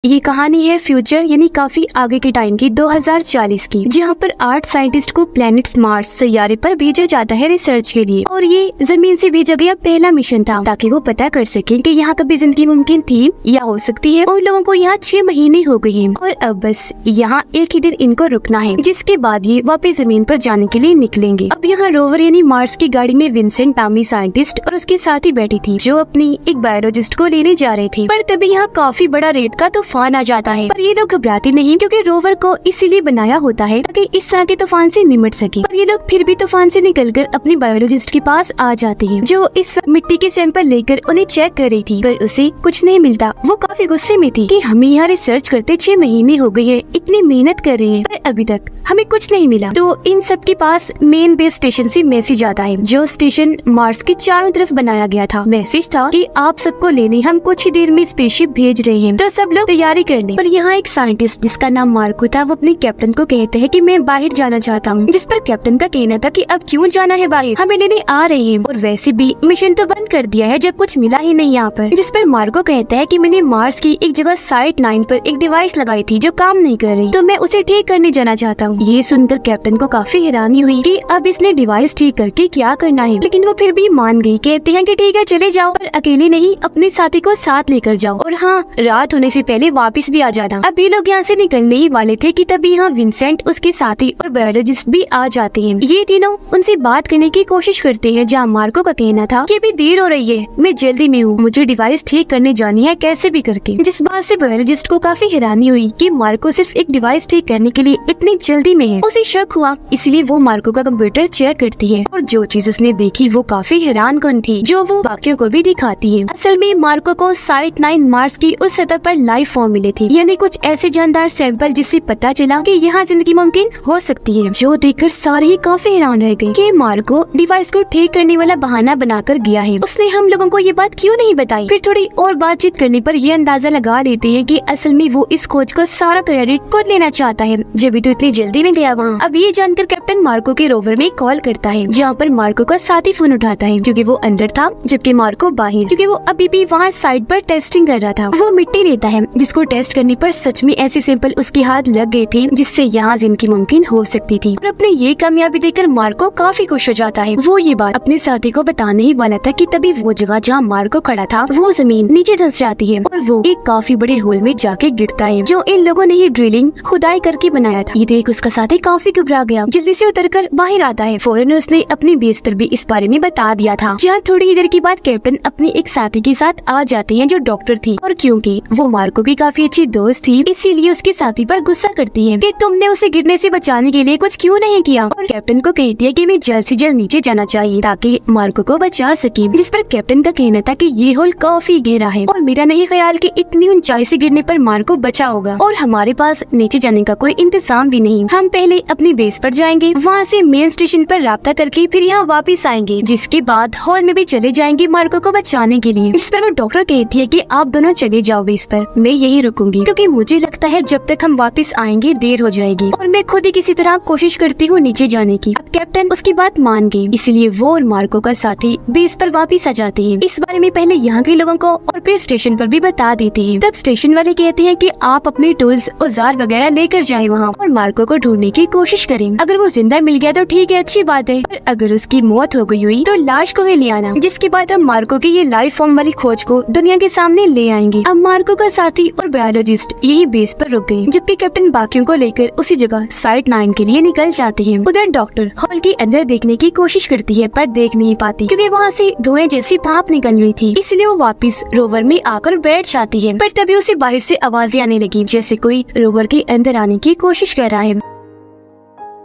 ये कहानी है फ्यूचर यानी काफी आगे के टाइम की 2040 की, जहाँ पर 8 साइंटिस्ट को प्लेनेट मार्स सैयारे पर भेजा जाता है रिसर्च के लिए। और ये जमीन से भेजा गया पहला मिशन था ताकि वो पता कर सके कि यहाँ कभी जिंदगी मुमकिन थी या हो सकती है। और लोगों को यहाँ 6 महीने हो गए हैं और अब बस यहाँ एक ही दिन इनको रुकना है, जिसके बाद ये वापस जमीन पर जाने के लिए निकलेंगे। अब यहाँ रोवर यानी मार्स की गाड़ी में विंसेंट नामी साइंटिस्ट और उसके साथी बैठी थी, जो अपनी एक बायोलॉजिस्ट को लेने जा रहे थे। पर तभी यहाँ काफी बड़ा रेत का तूफान आ जाता है, पर ये लोग घबराते नहीं क्योंकि रोवर को इसीलिए बनाया होता है ताकि इस तरह के तूफान से निमट सके। पर ये लोग फिर भी तूफान से निकलकर अपनी बायोलॉजिस्ट के पास आ जाते हैं, जो इस वक्त मिट्टी के सैंपल लेकर उन्हें चेक कर रही थी, पर उसे कुछ नहीं मिलता। वो काफी गुस्से में थी कि हमें यहाँ रिसर्च करते 6 महीने हो गए हैं, इतनी मेहनत कर रहे हैं पर अभी तक हमें कुछ नहीं मिला। तो इन सब के पास मेन बेस स्टेशन से मैसेज आता है, जो स्टेशन मार्स के चारों तरफ बनाया गया था। मैसेज था कि आप सबको लेने हम कुछ ही देर में स्पेसशिप भेज रहे हैं, तो सब लोग तैयारी कर लें। पर यहाँ एक साइंटिस्ट जिसका नाम मार्को था, वो अपने कैप्टन को कहते हैं कि मैं बाहर जाना चाहता हूँ, जिस पर कैप्टन का कहना था कि अब क्यों जाना है बाहर, हमें लेने आ रहे हैं और वैसे भी मिशन तो बंद कर दिया है जब कुछ मिला ही नहीं यहाँ पर। जिस पर मार्को कहता है कि मैंने मार्स की एक जगह साइट 9 पर एक डिवाइस लगाई थी जो काम नहीं कर रही, तो मैं उसे ठीक करने जाना चाहता हूँ। ये सुनकर कैप्टन को काफी हैरानी हुई कि अब इसने डिवाइस ठीक करके क्या करना है, लेकिन वो फिर भी मान गई। कहते हैं कि ठीक है चले जाओ, पर अकेले नहीं अपने साथी को साथ लेकर जाओ, और हाँ रात होने से पहले वापस भी आ जाना। अब ये लोग यहाँ से निकलने ही वाले थे कि तभी यहाँ विंसेंट, उसके साथी और बायोलॉजिस्ट भी आ जाते हैं। ये तीनों उनसे बात करने की कोशिश करते हैं, जहाँ मार्को का कहना था कि अभी देर हो रही है, मैं जल्दी में हूँ, मुझे डिवाइस ठीक करने जानी है कैसे भी करके। जिस बात से बायोलॉजिस्ट को काफी हैरानी हुई कि मार्को सिर्फ एक डिवाइस ठीक करने के लिए इतनी जल्दी में है। उसे शक हुआ, इसलिए वो मार्को का कंप्यूटर चेक करती है और जो चीज उसने देखी वो काफी हैरानकुन थी, जो वो बाकियों को भी दिखाती है। असल में मार्को को साइट 9 मार्स की उस सतह पर लाइफ फॉर्म मिले थे, यानी कुछ ऐसे जानदार सैंपल जिससे पता चला कि यहाँ जिंदगी मुमकिन हो सकती है। जो देखकर सारे ही काफी हैरान रह गए कि मार्को डिवाइस को ठीक करने वाला बहाना बनाकर गया है, उसने हम लोगों को ये बात क्यों नहीं बताई। फिर थोड़ी और बातचीत करने पर ये अंदाजा लगा लेते हैं कि असल में वो इस खोज का सारा क्रेडिट खुद लेना चाहता है, जब भी तो इतनी जल्दी में गया वहाँ। अब ये जानकर कैप्टन मार्को के रोवर में कॉल करता है, जहाँ पर मार्को का साथी फोन उठाता है क्योंकि वो अंदर था, जबकि मार्को बाहर, क्योंकि वो अभी भी वहाँ साइड पर टेस्टिंग कर रहा था। वो मिट्टी लेता है जिसको टेस्ट करने पर सच में ऐसे सैंपल उसके हाथ लग गए थे जिससे यहाँ जिंदगी मुमकिन हो सकती थी। और अपने ये कामयाबी देखकर मार्को काफी खुश हो जाता है। वो ये बात अपने साथी को बताने ही वाला था कि तभी वो जगह जहाँ मार्को खड़ा था वो जमीन नीचे धंस जाती है और वो एक काफी बड़े होल में जाके गिरता है, जो इन लोगों ने ही ड्रिलिंग खुदाई करके बनाया था। ये देख उसका साथी काफी घबरा गया, जल्दी से उतरकर बाहर आता है। फौरन उसने अपनी बेस पर भी इस बारे में बता दिया था। जहाँ थोड़ी ही देर के बाद कैप्टन अपनी एक साथी के साथ आ जाते हैं जो डॉक्टर थी, और क्योंकि वो मार्को की काफी अच्छी दोस्त थी इसीलिए उसके साथी पर गुस्सा करती है कि तुमने उसे गिरने से बचाने के लिए कुछ क्यों नहीं किया। और कैप्टन को कहती है कि मैं जल्द से जल्द नीचे जाना चाहिए ताकि मार्को को बचा सके। जिस पर कैप्टन का कहना था कि ये होल काफी गहरा है और मेरा नहीं ख्याल कि इतनी ऊंचाई से गिरने पर मार्को बचा होगा, और हमारे पास नीचे जाने का कोई इंतजाम भी नहीं। हम पहले अपनी बेस पर जाएंगे, वहाँ से मेन स्टेशन पर राब्ता करके फिर यहाँ वापस आएंगे, जिसके बाद हॉल में भी चले जाएंगे मार्को को बचाने के लिए। इस पर वो डॉक्टर कहती है कि आप दोनों चले जाओ बेस पर, मैं यही रुकूंगी क्योंकि मुझे लगता है जब तक हम वापस आएंगे देर हो जाएगी, और मैं खुद ही किसी तरह कोशिश करती हूँ नीचे जाने की। अब कैप्टन उसकी बात मान गई, इसलिए वो और मार्को का साथी बेस पर वापस आ जाते हैं। इस बारे में पहले यहाँ के लोगों को और फिर स्टेशन पर भी बता देते हैं। तब स्टेशन वाले कहते हैं कि आप अपने टूल्स औजार वगैरह लेकर जाएं वहाँ और मार्को को ढूंढने की कोशिश करें। अगर वो जिंदा मिल गया तो ठीक है, अच्छी बात है, पर अगर उसकी मौत हो गई हुई तो लाश को ही ले आना। जिसके बाद हम मार्को की ये लाइफ फॉर्म वाली खोज को दुनिया के सामने ले आएंगे। अब मार्को का साथी और बायोलॉजिस्ट यही बेस पर रुक गए, जबकि कैप्टन बाकियों को लेकर उसी जगह साइट 9 के लिए निकल जाते हैं। उधर डॉक्टर हॉल के अंदर देखने की कोशिश करती है पर देख नहीं पाती क्योंकि वहाँ से धुएं जैसी भाप निकल रही थी, इसलिए वो वापस रोवर में आकर बैठ जाती है। पर तभी उसे बाहर से आवाजें आने लगी, जैसे कोई रोवर के अंदर आने की कोशिश कर रहा है।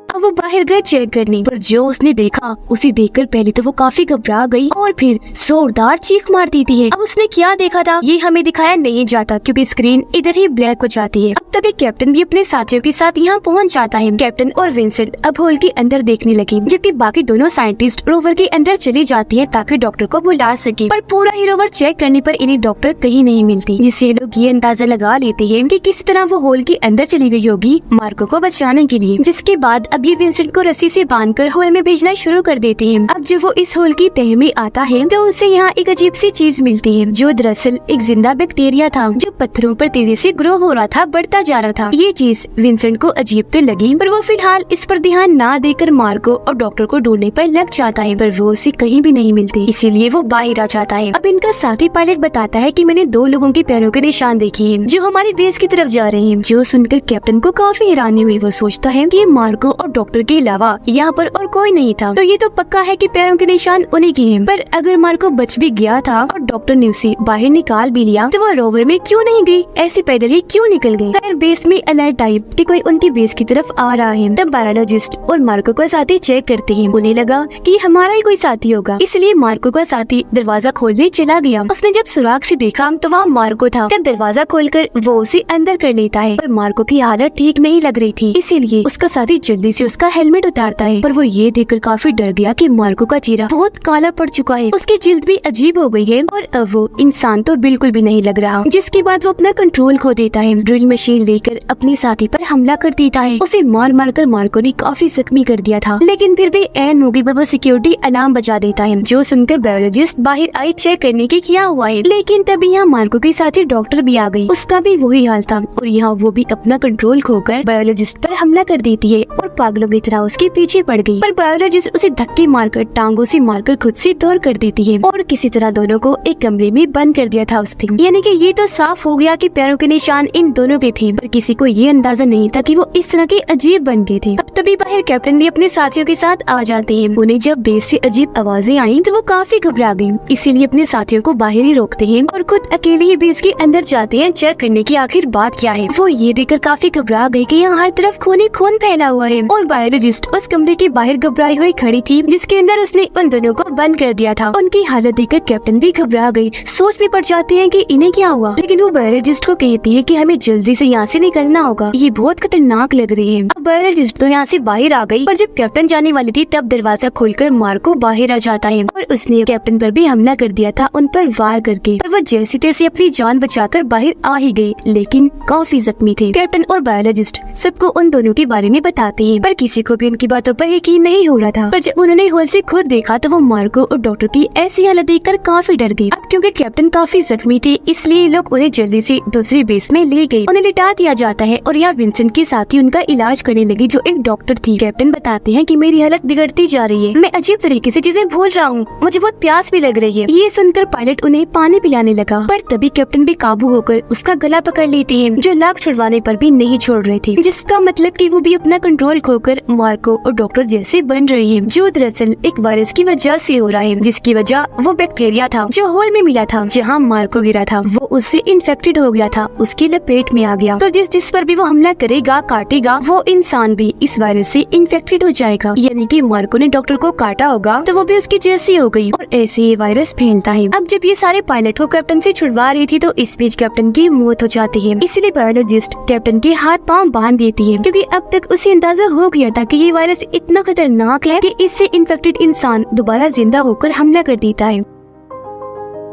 अब वो बाहर गए चेक करने, पर जो उसने देखा उसे देखकर पहले तो वो काफी घबरा गई और फिर जोरदार चीख मार देती है। अब उसने क्या देखा था ये हमें दिखाया नहीं जाता क्योंकि स्क्रीन इधर ही ब्लैक हो जाती है। अब तभी कैप्टन भी अपने साथियों के साथ यहाँ पहुँच जाता है। कैप्टन और विंसेंट अब होल के अंदर देखने लगे, जबकि बाकी दोनों साइंटिस्ट रोवर के अंदर चली जाती है ताकि डॉक्टर को बुला सके। पर पूरा ही रोवर चेक करने पर इन्हें डॉक्टर कहीं नहीं मिलती, जिससे लोग ये अंदाजा लगा लेते हैं कि किस तरह वो होल के अंदर चली गई होगी मार्को को बचाने के लिए। जिसके बाद अब अब ये विंसेंट को रस्सी से बांधकर होल में भेजना शुरू कर देते हैं। अब जब वो इस होल की तह में आता है तो उसे यहाँ एक अजीब सी चीज मिलती है, जो दरअसल एक जिंदा बैक्टीरिया था, जो पत्थरों पर तेजी से ग्रो हो रहा था, बढ़ता जा रहा था। ये चीज विंसेंट को अजीब तो लगी, पर वो फिलहाल इस पर ध्यान ना देकर मार्को और डॉक्टर को ढूंढने पर लग जाता है, पर वो उसे कहीं भी नहीं मिलती, इसीलिए वो बाहर आ जाता है। अब इनका साथी पायलट बताता है कि मैंने 2 लोगों के पैरों के निशान देखे हैं, जो हमारी बेस की तरफ जा रहे हैं। जो सुनकर कैप्टन को काफी हैरानी हुई। वो सोचता है कि मार्को और डॉक्टर के अलावा यहाँ पर और कोई नहीं था, तो ये तो पक्का है कि पैरों के निशान उन्हीं के हैं। पर अगर मार्को बच भी गया था और डॉक्टर ने उसे बाहर निकाल भी लिया, तो वो रोवर में क्यों नहीं गई, ऐसे पैदल ही क्यों निकल गई। खैर बेस में अलर्ट आई कि कोई उनकी बेस की तरफ आ रहा है। तब बायोलॉजिस्ट और मार्को का साथी चेक करते हैं। उन्हें लगा कि हमारा ही कोई साथी होगा, इसलिए मार्को का साथी दरवाजा खोलने चला गया। उसने जब सुराग से देखा तो वहाँ मार्को था। तब दरवाजा खोलकर वो उसे अंदर कर लेता है, पर मार्को की हालत ठीक नहीं लग रही थी, इसीलिए उसका साथी जल्दी से उसका हेलमेट उतारता है। पर वो ये देखकर काफी डर गया कि मार्को का चेहरा बहुत काला पड़ चुका है, उसकी जिल्द भी अजीब हो गई है और अब वो इंसान तो बिल्कुल भी नहीं लग रहा। जिसके बाद वो अपना कंट्रोल खो देता है, ड्रिल मशीन लेकर अपने साथी पर हमला कर देता है। उसे मार मार कर मार्को ने काफी जख्मी कर दिया था, लेकिन फिर भी ऐन मौके पर वो सिक्योरिटी अलार्म बजा देता है, जो सुनकर बायोलॉजिस्ट बाहर आई चेक करने की क्या हुआ है। लेकिन तभी यहाँ मार्को के साथी डॉक्टर भी आ गई, उसका भी वही हाल था और यहाँ वो भी अपना कंट्रोल खोकर बायोलॉजिस्ट पर हमला कर देती है और पागलों की तरह उसके पीछे पड़ गई। पर बायोलॉजिस्ट उसे धक्के मारकर टांगों से मारकर खुद से दूर कर देती है और किसी तरह दोनों को एक कमरे में बंद कर दिया था उसने। यानी कि ये तो साफ हो गया कि पैरों के निशान इन दोनों के थे, पर किसी को ये अंदाजा नहीं था कि वो इस तरह के अजीब बन गए थे। अब तभी बाहर कैप्टन भी अपने साथियों के साथ आ जाते हैं। उन्हें जब बेस से अजीब आवाजें आई तो वो काफी घबरा गई, इसीलिए अपने साथियों को बाहर ही रोकते हैं और खुद अकेले ही बेस के अंदर जाते हैं चेक करने की आखिर बात क्या है। वो ये देखकर काफी घबरा गई कि यहाँ हर तरफ खून ही खून फैला हुआ है और बायोलॉजिस्ट उस कमरे के बाहर घबराई हुई खड़ी थी, जिसके अंदर उसने उन दोनों को बंद कर दिया था। उनकी हालत देखकर कैप्टन भी घबरा गई, सोच में पड़ जाते हैं कि इन्हें क्या हुआ। लेकिन वो बायोलॉजिस्ट को कहती है कि हमें जल्दी से यहाँ से निकलना होगा, ये बहुत खतरनाक लग रही है। अब बायोलॉजिस्ट तो यहाँ से बाहर आ गई, पर जब कैप्टन जाने वाली थी तब दरवाजा खोलकर मार्को बाहर आ जाता है और उसने कैप्टन पर भी हमला कर दिया था, उन पर वार करके। पर वो जैसे तैसे अपनी जान बचाकर बाहर आ ही गई, लेकिन काफी जख्मी थे। कैप्टन और बायोलॉजिस्ट सबको उन दोनों के बारे में बताते हैं, पर किसी को भी उनकी बातों पर यकीन नहीं हो रहा था। पर जब उन्होंने होल से खुद देखा तो वो मार्को और डॉक्टर की ऐसी हालत देखकर काफी डर गई। अब क्योंकि कैप्टन काफी जख्मी थे, इसलिए लोग उन्हें जल्दी से दूसरी बेस में ले गए। उन्हें लिटा दिया जाता है और यहाँ विंसेंट के साथी उनका इलाज करने लगी, जो एक डॉक्टर थी। कैप्टन बताते हैं कि मेरी हालत बिगड़ती जा रही है, मैं अजीब तरीके से चीजें भूल रहा हूँ, मुझे बहुत प्यास भी लग रही है। ये सुनकर पायलट उन्हें पानी पिलाने लगा, पर तभी कैप्टन भी काबू होकर उसका गला पकड़ लेते हैं, जो लाख छुड़वाने पर भी नहीं छोड़ रहे थे, जिसका मतलब कि वो भी अपना कंट्रोल खोकर मार्को और डॉक्टर जैसे बन रही है, जो दरअसल एक वायरस की वजह से हो रहा है, जिसकी वजह वो बैक्टीरिया था जो होल में मिला था, जहाँ मार्को गिरा था वो उससे इन्फेक्टेड हो गया था, उसकी लपेट में आ गया। तो जिस पर भी वो हमला करेगा, काटेगा, वो इंसान भी इस वायरस से इन्फेक्टेड हो जाएगा। यानी कि मार्को ने डॉक्टर को काटा होगा तो वो भी उसकी जैसी हो गई और ऐसे ये वायरस फैलता है। अब जब ये सारे पायलट को कैप्टन से छुड़वा रही थी तो इस बीच कैप्टन की मौत हो जाती है, इसलिए बायोलॉजिस्ट कैप्टन के हाथ पांव बांध देती है, क्योंकि अब तक उसे अंदाजा हो गया था कि ये वायरस इतना खतरनाक है कि इससे इन्फेक्टेड इंसान दोबारा जिंदा होकर हमला कर देता है।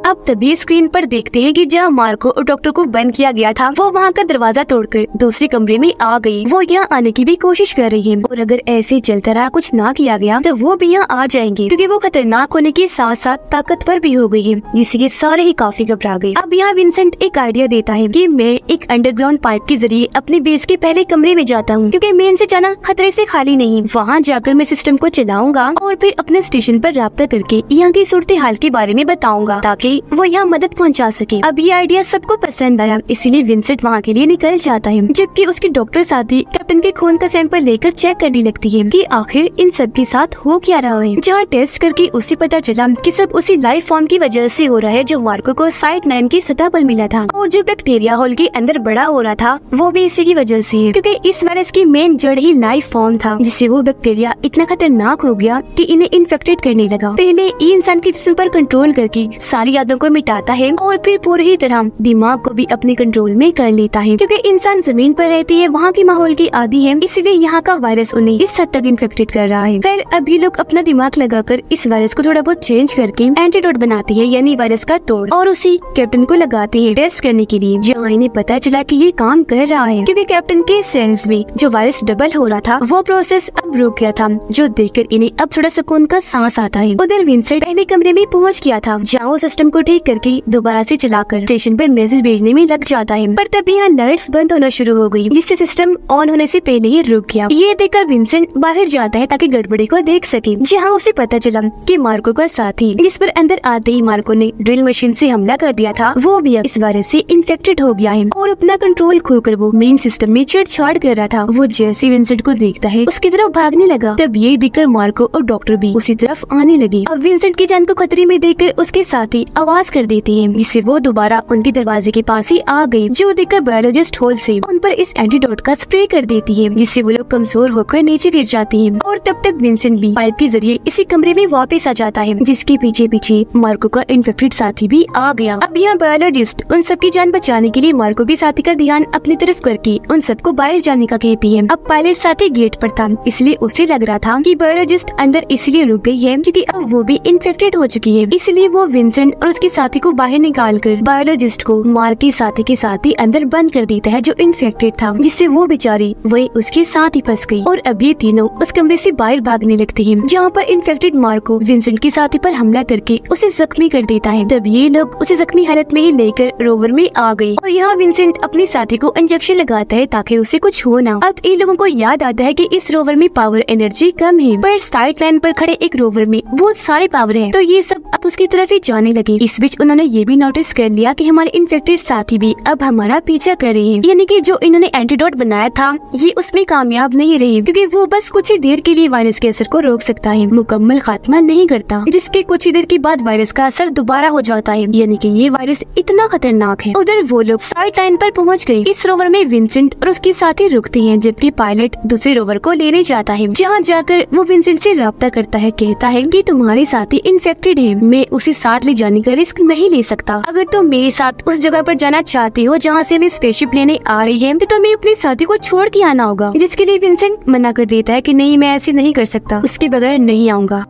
अब तभी स्क्रीन पर देखते हैं कि जहाँ मार्को और डॉक्टर को बंद किया गया था वो वहाँ का दरवाजा तोड़कर दूसरे कमरे में आ गई। वो यहाँ आने की भी कोशिश कर रही है और अगर ऐसे चलता रहा, कुछ ना किया गया तो वो भी यहाँ आ जाएंगे, क्योंकि वो खतरनाक होने के साथ साथ ताकतवर भी हो गई है, जिससे सारे ही काफी घबरा गए। अब यहाँ विंसेंट एक आइडिया देता है कि मैं एक अंडरग्राउंड पाइप के जरिए अपने बेस के पहले कमरे में जाता हूँ, क्योंकि मेन से जाना खतरे से खाली नहीं। वहाँ जाकर मैं सिस्टम को चलाऊंगा और फिर अपने स्टेशन पर राब्ता करके यहाँ की सूरत हाल के बारे में बताऊंगा, ताकि वो यहाँ मदद पहुँचा सके। अब ये आइडिया सबको पसंद आया, इसीलिए विंसेंट वहाँ के लिए निकल जाता है, जबकि उसके डॉक्टर साथी कैप्टन के खून का सैंपल लेकर चेक करने लगती है कि आखिर इन सब के साथ हो क्या रहा है। जहाँ टेस्ट करके उसे पता चला कि सब उसी लाइफ फॉर्म की वजह से हो रहा है, जो मार्को को साइट 9 की सतह पर मिला था, और जो बैक्टीरिया होल के अंदर बड़ा हो रहा था वो भी इसी की वजह से है, क्योंकि इस वायरस की मेन जड़ ही लाइफ फॉर्म था, जिससे वो बैक्टीरिया इतना खतरनाक हो गया कि इन्हें इन्फेक्टेड करने लगा। पहले ये इंसान के जिस्म पर कंट्रोल करके सारी यादों को मिटाता है और फिर पूरी ही तरह दिमाग को भी अपने कंट्रोल में कर लेता है। क्योंकि इंसान जमीन पर रहती है, वहाँ के माहौल की आदी है, इसलिए यहाँ का वायरस उन्हें इस हद तक इन्फेक्टेड कर रहा है। खैर अब ये लोग अपना दिमाग लगाकर इस वायरस को थोड़ा बहुत चेंज करके एंटीडोट बनाती है, यानी वायरस का तोड़, और उसी कैप्टन को लगाती है टेस्ट करने के लिए। जहाँ इन्हें पता चला कि ये काम कर रहा है, क्योंकि कैप्टन के सेल्स में जो वायरस डबल हो रहा था वो प्रोसेस अब रुक गया था, जो देखकर इन्हें अब थोड़ा सुकून का सांस आता है। उधर विंसेंट पहले कमरे में पहुँच गया था, जहाँ वो सिस्टम को ठीक करके दोबारा से चलाकर स्टेशन पर मैसेज भेजने में लग जाता है। पर तभी यहाँ लाइट्स बंद होना शुरू हो गई, जिससे सिस्टम ऑन होने से पहले ही रुक गया। ये देखकर विंसेंट बाहर जाता है ताकि गड़बड़ी को देख सके। जहाँ उसे पता चला कि मार्को का साथी, जिस पर अंदर आते ही मार्को ने ड्रिल मशीन से हमला कर दिया था, वो भी अब इस वायरस से इन्फेक्टेड हो गया है और अपना कंट्रोल खोकर वो मेन सिस्टम में छेड़छाड़ कर रहा था। वो जैसे विंसेंट को देखता है उसकी तरफ भागने लगा। तब ये देखकर मार्को और डॉक्टर भी उसी तरफ आने लगे। अब विंसेंट की जान को खतरे में देखकर उसके साथी आवाज कर देती है, जिससे वो दोबारा उनके दरवाजे के पास ही आ गई। जो देखकर बायोलॉजिस्ट होल से उन पर इस एंटीडोट का स्प्रे कर देती है, जिससे वो लोग कमजोर होकर नीचे गिर जाती हैं। और तब तक विंसेंट भी पाइप के जरिए इसी कमरे में वापस आ जाता है, जिसके पीछे पीछे मार्को का इन्फेक्टेड साथी भी आ गया। अब यहाँ बायोलॉजिस्ट उन सबकी जान बचाने के लिए मार्को के साथी का ध्यान अपनी तरफ करके उन सबको बाहर जाने का कहती है। अब पायलट साथी गेट पर था, इसलिए उसे लग रहा था कि बायोलॉजिस्ट अंदर इसलिए रुक गई है क्योंकि अब वो भी इन्फेक्टेड हो चुकी है। इसलिए वो विंसेंट और उसके साथी को बाहर निकाल कर बायोलॉजिस्ट को मार के साथी के साथ ही अंदर बंद कर देता है, जो इन्फेक्टेड था, जिससे वो बेचारी वही उसके साथ ही फंस गई। और अब ये तीनों उस कमरे से बाहर भागने लगते हैं, जहाँ पर इन्फेक्टेड मार्को विंसेंट के साथी पर हमला करके उसे जख्मी कर देता है। तब ये लोग उसे जख्मी हालत में ही लेकर रोवर में आ गए और यहाँ विंसेंट अपने साथी को इंजेक्शन लगाता है ताकि उसे कुछ हो ना। अब इन लोगों को याद आता है कि इस रोवर में पावर एनर्जी कम है, पर साइड लाइन पर खड़े एक रोवर में बहुत सारे पावर है, तो ये सब अब उसकी तरफ ही जाने लगे। इस बीच उन्होंने ये भी नोटिस कर लिया कि हमारे इन्फेक्टेड साथी भी अब हमारा पीछा कर रहे हैं, यानी कि जो इन्होंने एंटीडोट बनाया था ये उसमें कामयाब नहीं रही, क्योंकि वो बस कुछ ही देर के लिए वायरस के असर को रोक सकता है, मुकम्मल खात्मा नहीं करता, जिसके कुछ ही देर के बाद वायरस का असर दोबारा हो जाता है, यानी कि ये वायरस इतना खतरनाक है। उधर वो लोग साइड लाइन पर पहुंच गए। इस रोवर में विंसेंट और उसके साथी रुकते हैं, जबकि पायलट दूसरे रोवर को लेने जाता है। जहाँ जाकर वो विंसेंट से राब्ता करता है, कहता है कि तुम्हारे साथी इन्फेक्टेड है, मैं उसे साथ ले जाने का रिस्क नहीं ले सकता। अगर तुम मेरे साथ उस जगह पर जाना चाहते हो जहाँ से हमें स्पेसशिप लेने आ रही है, तो तुम्हें अपने साथी को छोड़ के आना होगा। जिसके लिए विंसेंट मना कर देता है कि नहीं, मैं ऐसे नहीं कर सकता, उसके बगैर नहीं आऊंगा।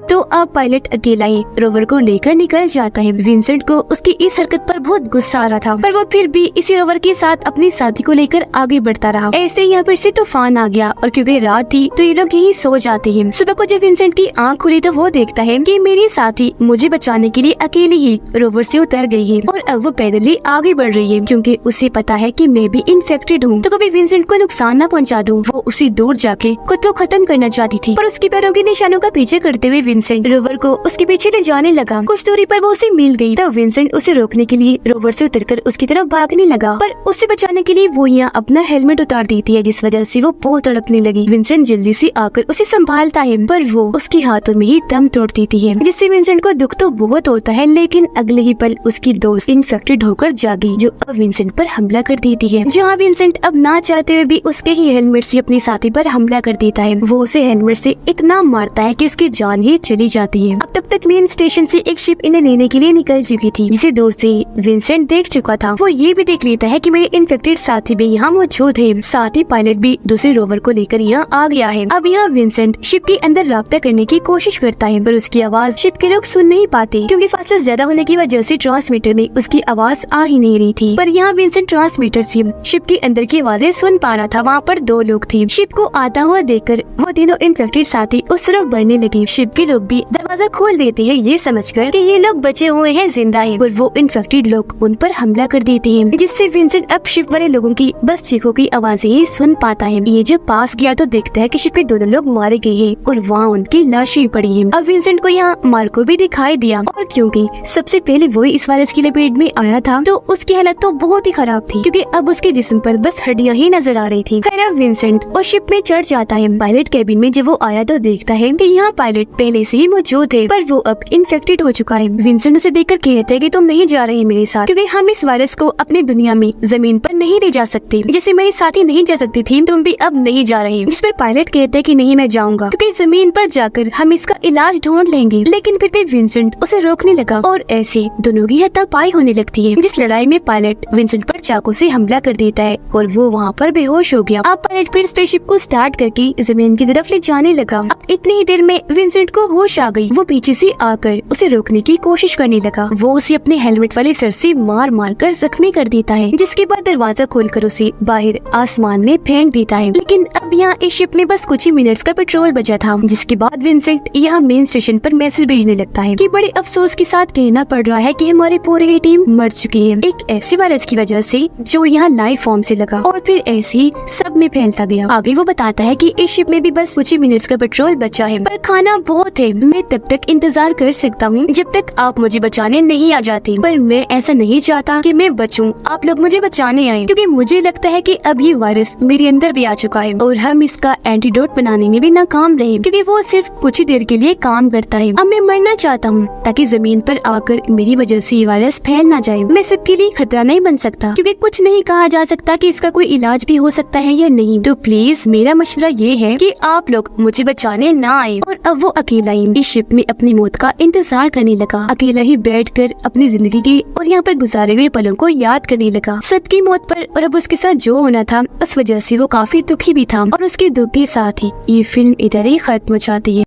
तो अब पायलट अकेला ही रोवर को लेकर निकल जाता है। विंसेंट को उसकी इस हरकत पर बहुत गुस्सा आ रहा था, पर वो फिर भी इसी रोवर के साथ अपने साथी को लेकर आगे बढ़ता रहा। ऐसे यहाँ पर से तूफान आ गया और क्योंकि रात थी तो ये लोग यहीं सो जाते हैं। सुबह को जब विंसेंट की आंख खुली तो वो देखता है कि मेरी साथी मुझे बचाने के लिए अकेली ही रोवर से उतर गई है और अब वो पैदल ही आगे बढ़ रही है, क्योंकि उसे पता है कि मैं भी इन्फेक्टेड हूँ, तो कभी विंसेंट को नुकसान न पहुँचा दूँ। वो उसी दूर जाके खुद को खत्म करना चाहती थी, पर उसके पैरों के निशानों का पीछे करते हुए विंसेंट रोवर को उसके पीछे ले जाने लगा। कुछ दूरी पर वो उसे मिल गई, तब विंसेंट उसे रोकने के लिए रोवर से उतरकर उसकी तरफ भागने लगा, पर उसे बचाने के लिए वो यहाँ अपना हेलमेट उतार देती है, जिस वजह से वो बहुत तड़पने लगी। विंसेंट जल्दी से आकर उसे संभालता है, पर वो उसके हाथों में ही दम तोड़ देती है, जिससे विंसेंट को दुख तो बहुत होता है, लेकिन अगले ही पल उसकी दोस्त इन्फेक्टेड होकर जागी, जो अब विंसेंट पर हमला कर देती है। जहाँ विंसेंट अब ना चाहते हुए भी उसके ही हेलमेट से अपनी साथी पर हमला कर देता है। वो उसे हेलमेट से इतना मारता है कि उसकी जान ही चली जाती है। अब तब तक मेन स्टेशन से एक शिप इन्हें लेने के लिए निकल चुकी थी, जिसे दूर से विंसेंट देख चुका था। वो ये भी देख लेता है कि मेरे इन्फेक्टेड साथी भी यहाँ मौजूद है। साथ ही पायलट भी दूसरे रोवर को लेकर यहाँ आ गया है। अब यहाँ विंसेंट शिप के अंदर राब्ता करने की कोशिश करता है, पर उसकी आवाज शिप के लोग सुन नहीं पाते, क्योंकि फासला ज्यादा होने की वजह से ट्रांसमीटर में उसकी आवाज आ ही नहीं रही थी। पर यहाँ विंसेंट ट्रांसमीटर से शिप के अंदर की आवाजें सुन पा रहा था। वहाँ पर दो लोग थे। शिप को आता हुआ देखकर वो तीनों इन्फेक्टेड साथी उस तरफ बढ़ने लगे। शिप के लोग भी दरवाजा खोल देते हैं, ये समझकर कि ये लोग बचे हुए हैं, जिंदा हैं, और वो इन्फेक्टेड लोग उन पर हमला कर देते हैं, जिससे विंसेंट अब शिप वाले लोगों की बस चीखों की आवाजें ही सुन पाता है। ये जब पास गया तो देखता है कि शिप के दोनों लोग मारे गए हैं और वहाँ उनकी लाशें पड़ी हैं। अब विंसेंट को यहाँ मार्को भी दिखाई दिया, और क्योंकि सबसे पहले वही इस वायरस की लपेट में आया था, तो उसकी हालत तो बहुत ही खराब थी, क्योंकि अब उसके जिस्म पर बस हड्डियां ही नजर आ रही थी। खैर विंसेंट और शिप में चढ़ जाता है। पायलट कैबिन में जब वो आया तो देखता है कि यहाँ पायलट पहले पहले से ही मौजूद है, पर वो अब इन्फेक्टेड हो चुका है। विंसेंट उसे देखकर कहते हैं कि तुम नहीं जा रही मेरे साथ, क्योंकि हम इस वायरस को अपनी दुनिया में जमीन पर नहीं ले जा सकते। जैसे मेरे साथी नहीं जा सकती थी, तुम भी अब नहीं जा रही। जिस पर पायलट कहते हैं कि नहीं, मैं जाऊंगा, क्योंकि जमीन पर जाकर हम इसका इलाज ढूंढ लेंगे। लेकिन फिर भी विंसेंट उसे रोकने लगा और ऐसे दोनों की हाथापाई होने लगती है, जिस लड़ाई में पायलट विंसेंट पर चाकू से हमला कर देता है और वो वहाँ पर बेहोश हो गया। अब पायलट फिर स्पेसशिप को स्टार्ट करके जमीन की तरफ ले जाने लगा। अब इतनी ही देर में विंसेंट को होश आ गई। वो पीछे से आकर उसे रोकने की कोशिश करने लगा। वो उसे अपने हेलमेट वाले सर से मार मार कर जख्मी कर देता है, जिसके बाद दरवाजा खोलकर उसे बाहर आसमान में फेंक देता है। लेकिन अब यहाँ इस शिप में बस कुछ ही मिनट्स का पेट्रोल बचा था, जिसके बाद विंसेंट यहाँ मेन स्टेशन पर मैसेज भेजने लगता है कि बड़े अफसोस के साथ कहना पड़ रहा है कि हमारी पूरी टीम मर चुकी है, एक ऐसे वायरस की वजह से जो यहाँ लाइफ फॉर्म से लगा और फिर ऐसे ही सब में फैलता गया। आगे वो बताता है कि इस शिप में भी बस कुछ ही मिनट्स का पेट्रोल बचा है, पर खाना बहुत है। मैं तब तक इंतजार कर सकता हूँ जब तक आप मुझे बचाने नहीं आ जाते, पर मैं ऐसा नहीं चाहता कि मैं बचूं, आप लोग मुझे बचाने आए, क्योंकि मुझे लगता है कि अब ये वायरस मेरे अंदर भी आ चुका है और हम इसका एंटीडोट बनाने में भी नाकाम रहे, क्योंकि वो सिर्फ कुछ ही देर के लिए काम करता है। अब मैं मरना चाहता हूँ ताकि जमीन पर आकर मेरी वजह से ये वायरस फैल ना जाए। मैं सबके लिए खतरा नहीं बन सकता, क्योंकि कुछ नहीं कहा जा सकता कि इसका कोई इलाज भी हो सकता है या नहीं। तो प्लीज मेरा मशवरा ये है कि आप लोग मुझे बचाने ना आए। और अब वो अकेला ही इस शिप में अपनी मौत का इंतजार करने लगा, अकेला ही बैठकर अपनी जिंदगी के और यहाँ पर गुजारे हुए पलों को याद करने लगा, सबकी मौत पर। और अब उसके साथ जो होना था उस वजह से वो काफी दुखी भी था, और उसके दुख के साथ ही ये फिल्म इधर ही खत्म हो जाती है।